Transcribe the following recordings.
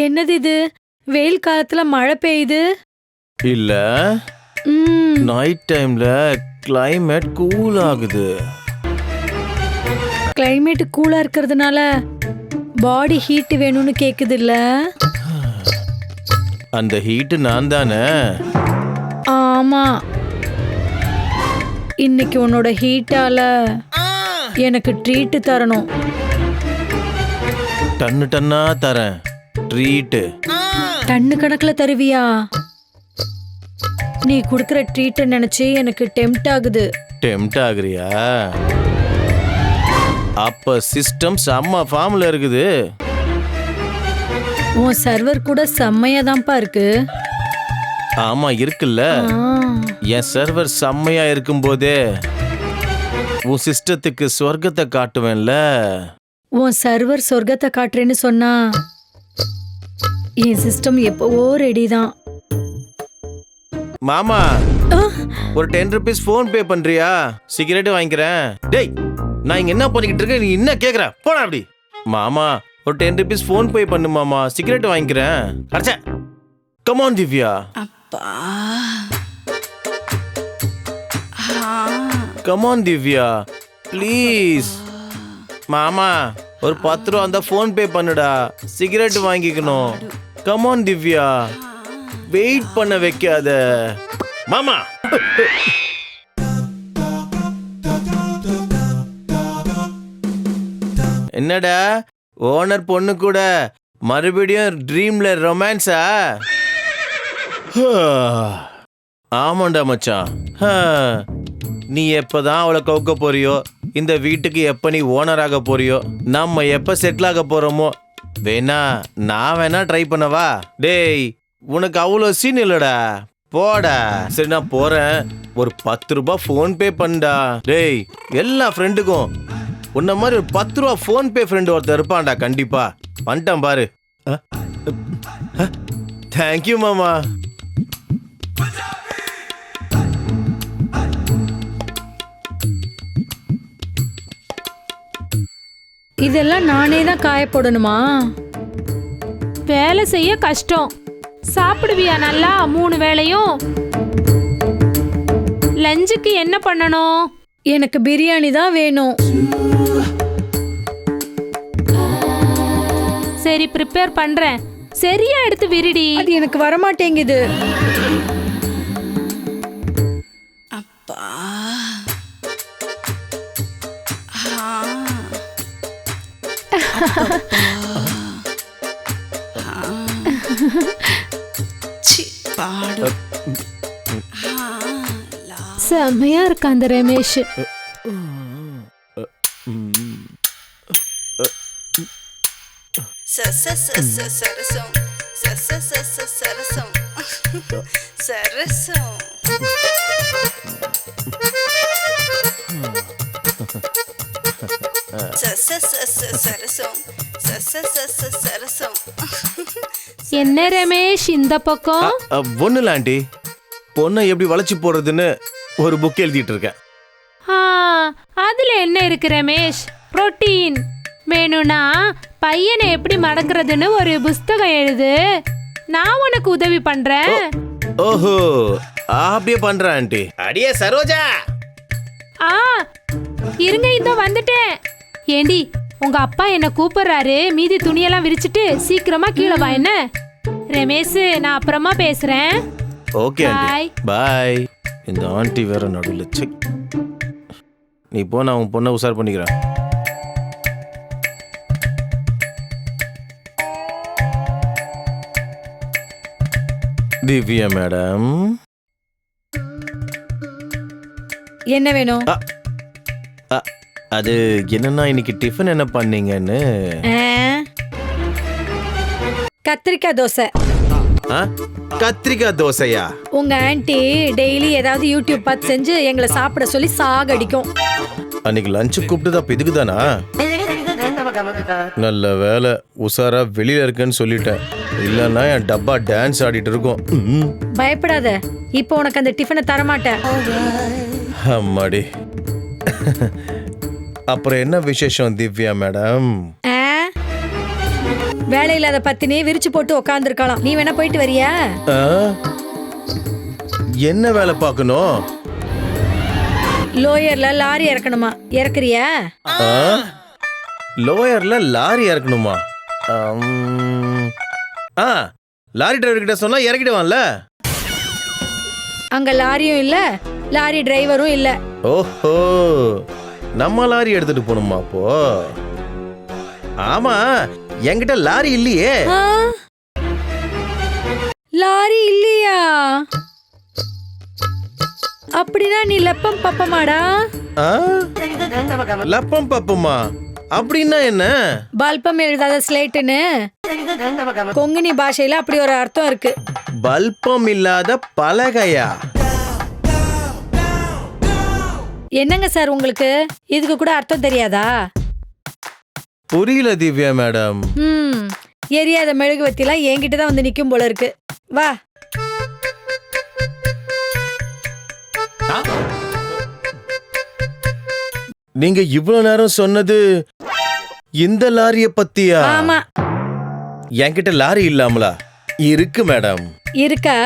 என்னது இது? வெயில் காலத்துல மழை பெய்யுது. இல்ல நைட் டைம்ல கிளைமேட் கூல் ஆகுது. கிளைமேட் கூலா இருக்கிறதுனால பாடி ஹீட் வேணும்னு கேக்குது இல்ல? அந்த ஹீட் நான் தானே. ஆமா, இன்னைக்கு உன்னோட ஹீட்டால எனக்கு ட்ரீட் தரணும். டன்னு டன்னா தரேன் ட்ரீட். டன்னு கணக்குல தருவியா? நீ குடுக்கற ட்ரீட் நினைச்சு எனக்கு டெம்ட் ஆகுது. டெம்ட் ஆகுறியா? அப்ப சிஸ்டம் செம்ம ஃபார்ம்ல இருக்குது. உன் சர்வர் கூட செம்மையா தான்ப்பா இருக்கு. ஆமா இருக்குல்ல. என் சர்வர் செம்மையா இருக்கும் போதே உன் சிஸ்டத்துக்கு சொர்க்கத்தை காட்டுவேன்ல. உன் சர்வர் சொர்க்கத்தை காட்டுறேன்னு சொன்னா என் சிஸ்டம் எப்பவோ ரெடி தான். மாமா, ஒரு 10 rupees ஃபோன் பே பண்றியா? சிகரெட் வாங்கிக்கிறேன். டேய், நான் இங்க என்ன பண்ணிக்கிட்டு இருக்கேன், நீ என்ன கேக்குற? போடா அப்படி. மாமா, ஒரு 10 rupees ஃபோன் பே பண்ணு மாமா, சிகரெட் வாங்கிக்கிறேன். அடச்சே, கம் ஆன் திவ்யா. அப்பா, கம் ஆன் திவ்யா ப்ளீஸ். மாமா, ஒரு 10 ரூபா அந்த ஃபோன் பே பண்ணுடா, சிகரெட் வாங்கிக்கணும். கம் ஆன் திவ்யா, வெயிட் பண்ண வைக்காத மாமா. என்னடா ஓனர் பொண்ணு கூட மறுபடியும் ட்ரீம்ல ரொமான்ஸா? ஆமாண்டா மச்சான். நீ எப்பதான் அவளை கவுக்க போறியோ, இந்த வீட்டுக்கு எப்ப நீ ஓனர் ஆக போறியோ, நம்ம எப்ப செட்டில் ஆக போறோமோ, வேணா நான் வேணா ட்ரை பண்ணவா? டேய், உனக்கு அவ்வளோ சீன் இல்லடா, போடா. சரி நான் போறேன், ஒரு 10 ரூபாய் ஃபோன் பே பண்ணா. டேய், எல்லா ஃப்ரெண்டுக்கும் உன்ன மாதிரி ஒரு 10 ரூபா ஃபோன் பே ஃப்ரெண்டு ஒருத்தர் இருப்பான்டா கண்டிப்பா. வந்துட்டான் பாரு. தேங்க்யூ மாமா. இதெல்லாம் நானே தான் காய போடணுமா? வேலை செய்ய கஷ்டம். சாப்பிடுவியா நல்லா 3 வேளையும்? லஞ்சுக்கு என்ன பண்ணணும்? எனக்கு பிரியாணி தான் வேணும். சரி, ப்ரிப்பேர் பண்றேன். சரியா எடுத்து விரிடி. அது எனக்கு வரமாட்டேங்குது. அப்பா, பாடு. செம்மையா இருக்கா அந்த ரமேஷ். சரசம் சரசம் சரசம். என்ன ரமேஷ் இந்த பக்கம்? ஒண்ணுல ஆண்டி, பொண்ணை எப்படி வளைச்சு போடுறதுன்னு ஒரு புக் எழுதிட்டு இருக்கேன். அதுல என்ன இருக்கு ரமேஷ்? புரோட்டீன் வேணும்னா பையனை எப்படி மடக்குறதுன்னு ஒரு புஸ்தகம் எழுது, நான் உனக்கு உதவி பண்றேன். ஓஹோ, அப்படியே பண்றேன் ஆண்டி. அடியே சரோஜா. இருங்க, இதோ வந்துட்டேன். ஏண்டி, உங்க அப்பா என்ன கூப்பிடுறாரு, மீதி துணியெல்லாம் விரிச்சிட்டு சீக்கிரமா கீழே வா. என்ன ரமேஷ், நான் அப்புறமா பேசுறேன். ஓகே ஆண்டி, பாய். இந்த ஆண்டி வேற நடுவில். செக், நீ போ, நான் உன் பொண்ணை உசார் பண்ணிக்கிறேன். திவ்யா மேடம், என்ன வேணும்? அது என்னன்னா, இன்னைக்கு டிஃபன் என்ன பண்ணீங்கன்னு. கத்திரிக்காய் தோசை. கத்திரிக்காய் தோசையா? உங்க ஆன்ட்டி டெய்லி ஏதாவது யூடியூப் பார்த்து செஞ்சு எங்களை சாப்பிட சொல்லி சாகடிக்கும். அன்னைக்கு லஞ்சு கூப்பிட்டு தான் இதுக்குதானா? நல்ல வேலை உசாரா வெளியில இருக்கேன்னு சொல்லிட்டேன், இல்லன்னா என் டப்பா டான்ஸ் ஆடிட்டு இருக்கும். பயப்படாத, இப்போ உனக்கு அந்த டிஃபனை தரமாட்டேன். அம்மாடி. அப்புறம் என்ன விசேஷம் திவ்யா மேடம்? வேலை இல்லாத பத்தினே விரிச்சு போட்டு உக்காந்துருக்கலாம். நீ வேணா போயிட்டு வரியா? ஆ? என்ன வேலை பார்க்கணும்? லோயர்ல லாரி இறக்கணுமா, இறக்குறியா? ஆ? லோயர்ல லாரி இறக்கணுமா? ஆ, லாரி டிரைவர் கிட்ட சொன்னா இறக்கிடுவான்ல. அங்க லாரியும் இல்ல, லாரி டிரைவரும் இல்ல. ஓஹோ, நம்ம லாரி எடுத்துட்டு போகணுமா அப்போ? ஆமா, என்கிட்ட லாரி இல்லையே. ஆ? லாரி இல்லையா? அப்படின்னா நீ லப்பம் பப்பமாடா? ஆ? லப்பம் பப்பமா அப்படின்னா என்ன? பல்பம் எழுதாத ஸ்லேட்டுன்னு கொங்கினி பாஷையில அப்படி ஒரு அர்த்தம் இருக்கு. பல்பம் இல்லாத பலகையா? என்னங்க சார் உங்களுக்கு இதுக்கு கூட அர்த்தம் தெரியாதா? புரியல திவ்யா மேடம். எரியாத மெழுகுவத்திலாம் என்கிட்ட தான் வந்து நிக்கும் போல இருக்கு. வா. நீங்க இவ்வளவு நேரம் சொன்னது இந்த லாரிய பத்தியா? ஆமா. என்கிட்ட லாரி இல்லாமலா? இருக்கு மேடம். இருக்கா?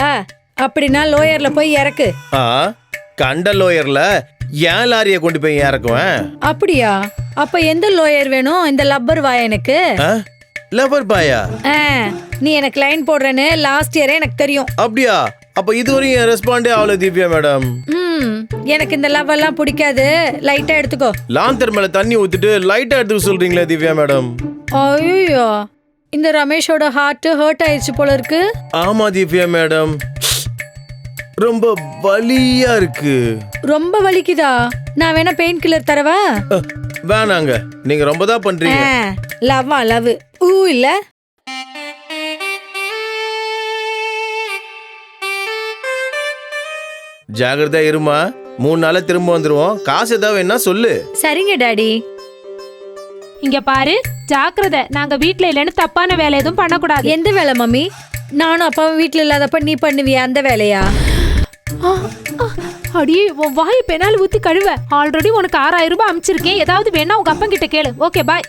அப்படின்னா லோயர்ல போய் இறக்கு. ஆ, கண்ட லோயர்ல ஏன் லாரிய கொண்டு போய் இறக்குவேன்? அப்படியா? அப்ப எந்த லோயர் வேணும்? இந்த லப்பர் வா எனக்கு. லப்பர் பாயா? நீ எனக்கு லைன் போடுறேன்னு லாஸ்ட் இயரே எனக்கு தெரியும். அப்படியா? அப்ப இதுவரையும் ரெஸ்பாண்டே ஆகல திவ்யா மேடம். எனக்கு இந்த லவ் எல்லாம் பிடிக்காது. லைட்டா எடுத்துக்கோ. லாந்தர் மேல தண்ணி ஊத்திட்டு லைட்டா எடுத்துக்க சொல்றீங்களே திவ்யா மேடம். ஐயோ, இந்த ரமேஷோட ஹார்ட் ஹர்ட் ஆயிடுச்சு போல இருக்கு. ஆமா திவ்யா மேடம், ரொம்ப வலியா இருக்கு. ரொம்ப வலிக்குதா? நான் வேணா பெயின் கில்லர் தரவா? வேணாங்க, நீங்க ரொம்ப தான் பண்றீங்க. லவ்வா லவ் ஊ இல்ல. ஜாகிரதா இருமா, 3 நாள்ல திரும்ப வந்துருவோம். காசு ஏதாவது வேணா சொல்லு. சரிங்க டாடி. இங்க பாரு, ஜாக்கிரதை. நாங்க வீட்ல இல்லைன்னு தப்பான வேலை எதுவும் பண்ணக்கூடாது. எந்த வேலை மம்மி? நானும் அப்பாவும் வீட்டுல இல்லாதப்ப நீ பண்ணுவியா அந்த வேலையா? அடி, உன் வாய் பெனால ஊத்தி கழுவ. ஆல்ரெடி உனக்கு 6000 ரூபாய் அமிச்சிருக்கேன். ஏதாவது வேணா உங்க அப்பா கிட்ட கேளு. Okay, bye.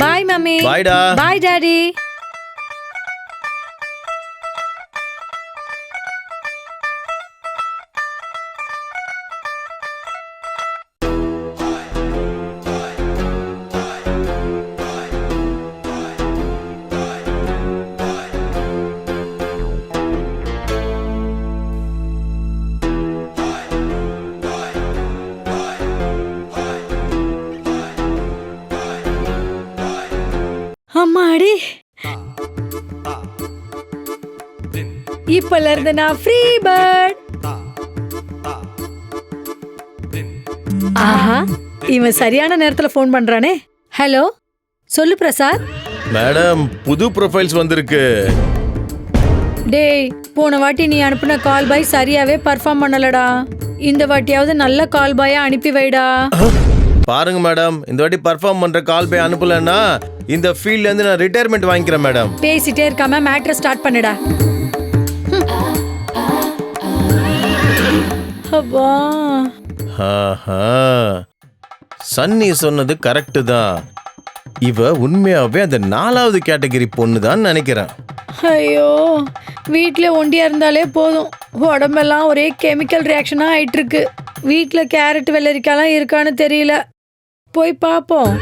Bye mummy. பாய்டா. Bye daddy. அம்மாடி, இப்பல இருந்து நான் ஃப்ரீ பேர்ட். ஆஹா, இவன் சரியான நேரத்துல ஃபோன் பண்றானே. ஹலோ, சொல்லு பிரசாத். மேடம், புது ப்ரொஃபைல்ஸ் வந்திருக்கு. டேய், போன வாட்டி நீ அனுப்புன கால் பாய் சரியாவே பர்ஃபார்ம் பண்ணலடா. இந்த வாட்டியாவது நல்ல கால் பாயா அனுப்பி வைடா. பாருங்க மேடம், இந்த வாட்டி பர்ஃபார்ம் பண்ற கால் போய் அனுப்பலன்னா இந்த ஃபீல்ட்ல இருந்து நான் ரிட்டையர்மெண்ட் வாங்கிக்கிறேன் மேடம். பேசிட்டே இருக்காம மேட்டர் ஸ்டார்ட் பண்ணுடா. அப்பா. சன்னி சொன்னது கரெக்ட் தான். இவ உண்மையாவே அந்த 4வது கேட்டகரி பொண்ணு தான் நினைக்கிறேன். ஐயோ, வீட்டில் ஒண்டியா இருந்தாலே போதும், உடம்பெல்லாம் ஒரே கெமிக்கல் ரியாக்ஷனா ஆயிட்டு இருக்கு. வீட்டில் கேரட் வெள்ளரிக்காலாம் இருக்கான்னு தெரியல, போய் பார்ப்போம்.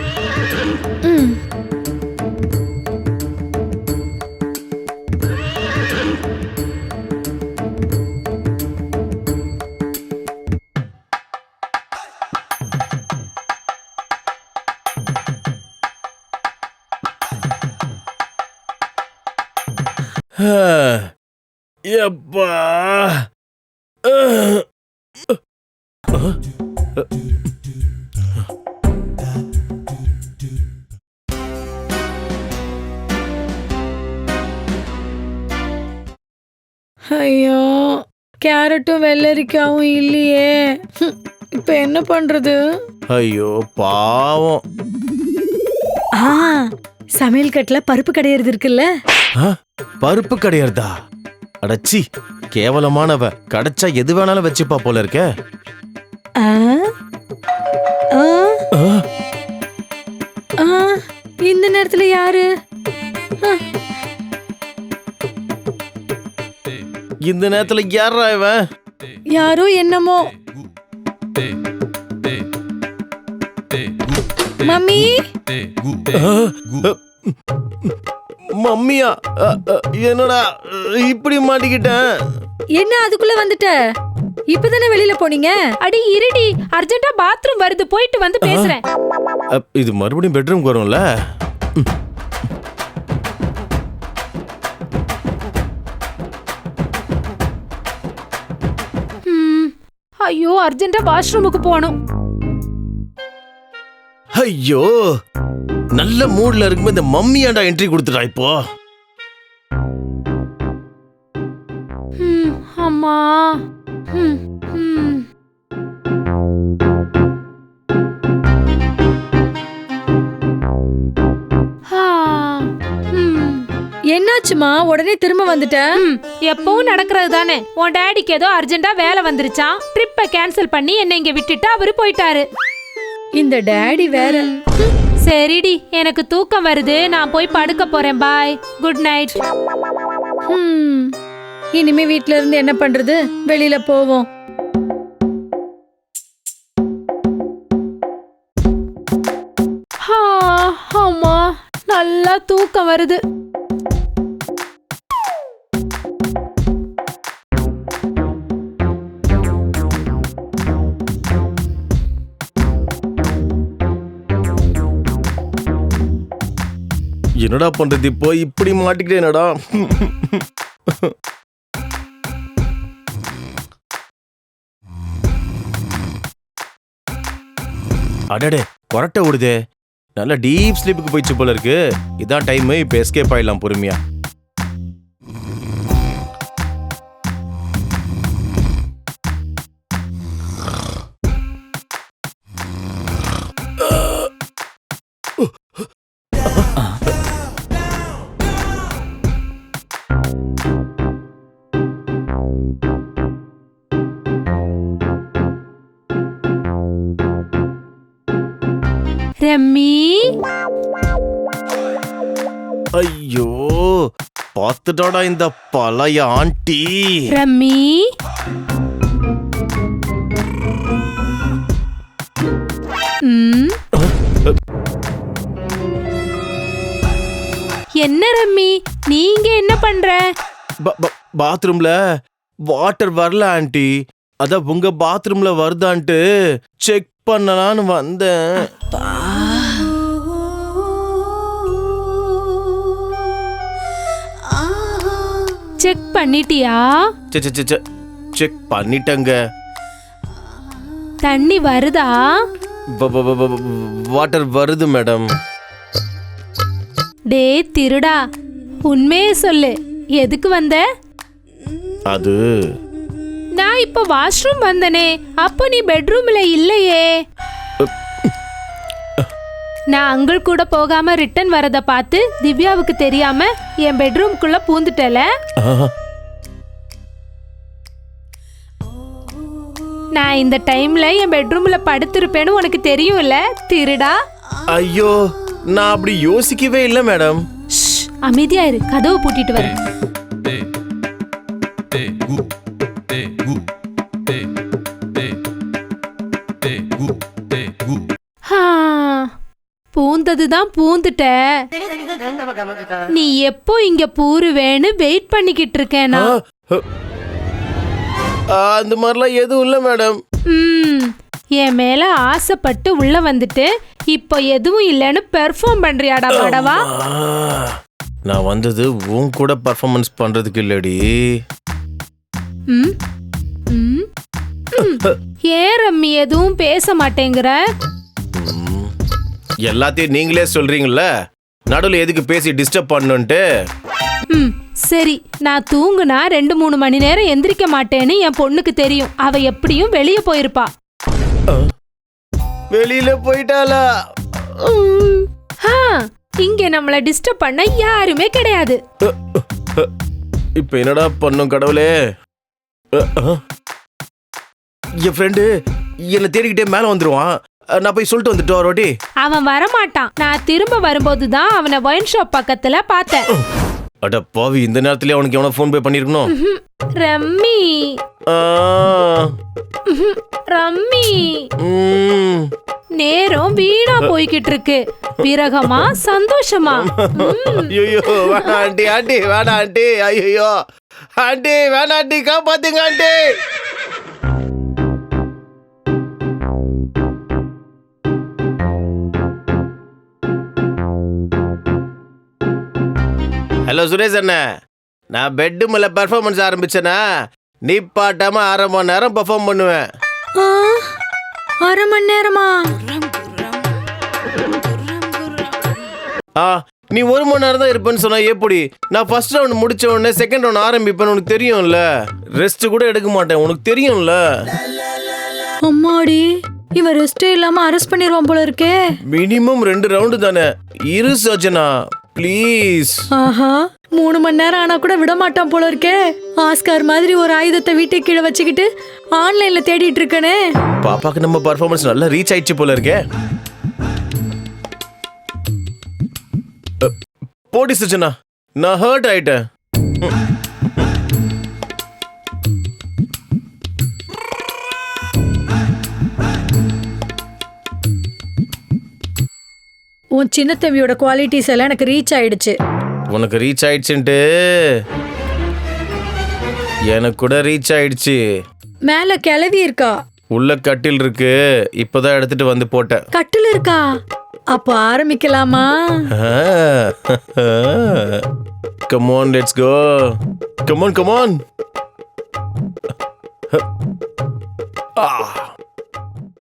எப்பா, ஐயோ, கேரட்டும் வெள்ளரிக்காவும் இல்லையே. இப்ப என்ன பண்றது? ஐயோ பாவம். சமையல் கட்டுல பருப்பு கடையிறது இருக்குல்ல. பருப்பு கிடையாதா? அடச்சி, கேவலமானவ. கிடைச்சா எது வேணாலும் வச்சுப்பா போல இருக்க. இந்த நேரத்துல யாரு? இந்த நேரத்துல யாரா இவன்? யாரோ என்னமோ. மம்மி மம்மியா? என்னடா இப்படி மாட்டிக்கிட்டேன்? என்ன அதுக்குள்ள வந்துட்ட? இப்பதானே வெளியில போனீங்க. அடி இருடி, அர்ஜென்ட்டா பாத்ரூம் வருது, போயிட்டு வந்து பேசுறேன். இது மறுபடியும் பெட்ரூம் வரும்ல? ஐயோ, அர்ஜென்ட்டா வாஷ்ரூமுக்கு போகணும். ஐயோ, நல்ல மூட்ல இருக்கும்போது இந்த மம்மியாண்டா என்ட்ரி கொடுத்துட்டா இப்போ. அம்மா. என்னாச்சுமா உடனே திரும்ப வந்துட்ட? எப்பவும் நடக்கிறது தானே. உன் டேடிக்கு ஏதோ அர்ஜென்ட்டா வேலை வந்துருச்சான். ட்ரிப்பை கேன்சல் பண்ணி என்ன இங்க விட்டுட்டு அவரு போயிட்டாரு. இந்த டேடி வேற. சரிடி, எனக்கு தூக்கம் வருது, நான் போய் படுக்க போறேன். பாய், குட் நைட். இனிமே வீட்ல இருந்து என்ன பண்றது? வெளியில போவோம். அம்மா, நல்லா தூக்கம் வருது. என்னடா பண்றது இப்போ? இப்படி மாட்டிக்கிட்டேனடா. அடடே, கொரட்டை விடுதே. நல்லா டீப் ஸ்லீப்புக்கு போயிடுச்சு போல இருக்கு. இதான் டைம், இப்ப எஸ்கேப் ஆயிடலாம் பொறுமையா. ரம்மி, ஐயோ, பார்த்துட்டாடா இந்த பழைய ஆண்டி. ரம்மி. என்ன ரம்மி, நீங்க என்ன பண்ற? பாத்ரூம்ல வாட்டர் வரல ஆண்டி. அதான் உங்க பாத்ரூம்ல வருதான்ட்டு செக் பண்ணலான்னு வந்தேன். செக் பண்ணிட்டியா? செக் பண்ணிட்டங்க. தண்ணி வருதா? வாட்டர் வருது மேடம். டே திருடா, உண்மையே சொல்லு, எதுக்கு வந்த? அது நான் இப்ப வாஷ்ரூம் வந்தனே, அப்போ நீ பெட்ரூம்ல இல்லையே. நான் அங்கிள் கூட போகாம ரிட்டர்ன் வரத பார்த்து திவ்யாவுக்கு தெரியாம என் பெட்ரூம்குள்ள பூந்துட்டல. நான் இந்த டைம்ல என் பெட்ரூம்ல படுத்திருப்பேன்னு உனக்கு தெரியும்ல திருடா. ஐயோ, நான் அப்படி யோசிக்கவே இல்லை மேடம். அமைதியா இரு, கதவை பூட்டிட்டு வரேன். பூந்ததுதான் பூந்துட்ட. நீ எப்போ இங்க பூருவேன்னு வெயிட் பண்ணிக்கிட்டு இருக்கேனா? அந்த மாதிரிலாம் எதுவும் இல்லை மேடம். என் மேல ஆசைப்பட்டு உள்ள வந்துட்டு இப்போ எதுவும் இல்லைன்னு பெர்ஃபார்ம் பண்றியாடா படவா? நான் வந்தது உன் கூட பெர்ஃபார்மன்ஸ் பண்றதுக்கு இல்லடி. ஏன் ரம்மி எதுவும் பேச மாட்டேங்கிற? எல்லாத்தையும் நீங்களே சொல்றீங்கல்ல, நடுவில் எதுக்கு பேசி டிஸ்டர்ப் பண்ணுன்ட்டு. சரி, நான் தூங்குனா 2-3 மணி நேரம் எந்திரிக்க மாட்டேன்னு என் பொண்ணுக்கு தெரியும். அவ எப்படியும் வெளியே போயிருப்பா. வெளியில போயிட்டாளா? இங்க நம்மள டிஸ்டர்ப் பண்ண யாருமே கிடையாது. இப்ப என்னடா பண்ணும் கடவுளே? என் ஃப்ரெண்டு என்ன தேடிக்கிட்டே மேல வந்துருவான். நான் போய் சொல்லிட்டு வந்துட்டு ஒரு வாட்டி. அவன் வரமாட்டான். நான் திரும்ப வரும்போதுதான் அவனை ஒயின் ஷாப் பக்கத்துல பார்த்தேன். அட பாவி, இந்த நேரத்துல அவனுக்கு எவனோ ஃபோன் பே பண்ணிருக்கணும். ரம்மி ஆ, ரம்மி ம். நேரம் வீணா போய்கிட்டு இருக்கு. விரகமா சந்தோஷமா? ஐயோ வேணாம் ஆண்டி, ஆண்டி வேணாம் ஆண்டி. ஐயோ ஆண்டி வேணாம் ஆண்டி, காப்பாத்துங்க ஆண்டி. ஹலோ சுரேஷ் அண்ணா, நான் பெட்டு மேல பெர்ஃபார்மன்ஸ் ஆரம்பிச்சேனா நீ பாட்டாம 1/2 மணி நேரம் பெர்ஃபார்ம் பண்ணுவேன். ஆ, 1/2 மணி நேரமா? குர்ரம் குர்ரம் குர்ரம் குர்ரம். ஆ, நீ 1 மணி நேரம் தான் இருப்பேன்னு சொன்னா எப்படி? நான் ஃபர்ஸ்ட் ரவுண்ட் முடிச்ச உடனே செகண்ட் ரவுண்ட் ஆரம்பிப்பேன்னு உனக்கு தெரியும்ல. ரெஸ்ட் கூட எடுக்க மாட்டேன், உனக்கு தெரியும்ல. அம்மாடி, இவன் ரெஸ்டே இல்லாம அரெஸ்ட் பண்ணிடுவான் போல இருக்கே. மினிமம் 2 ரவுண்டு தானே. இரு சஜனா ப்ளீஸ். ஆஹா, 3 மணி நேரம் ஆனா கூட விட மாட்டான் போல இருக்கே. ஆஸ்கார் மாதிரி ஒரு ஆயுதத்தை வீட்டுக்கு கீழே வச்சுக்கிட்டு ஆன்லைன்ல தேடிட்டு இருக்கனே. பாப்பாக்கு நம்ம பர்ஃபார்மன்ஸ் நல்லா ரீச் ஆயிடுச்சு போல இருக்கே. போடி சஜனா, நான் ஹர்ட் ஆயிட்டேன். உன் சின்ன தம்பியோட குவாலிட்டிஸ் எல்லாம் எனக்கு ரீச் ஆயிடுச்சு. உனக்கு ரீச் ஆயிடுச்சுன்ட்டு எனக்கு கூட ரீச் ஆயிடுச்சு. மேல கிளவி இருக்கா? உள்ள கட்டில் இருக்கு, இப்பதான் எடுத்துட்டு வந்து போட்டேன். கட்டில் இருக்கா? அப்ப ஆரம்பிக்கலாமா? Come on, let's go. Come on, come on.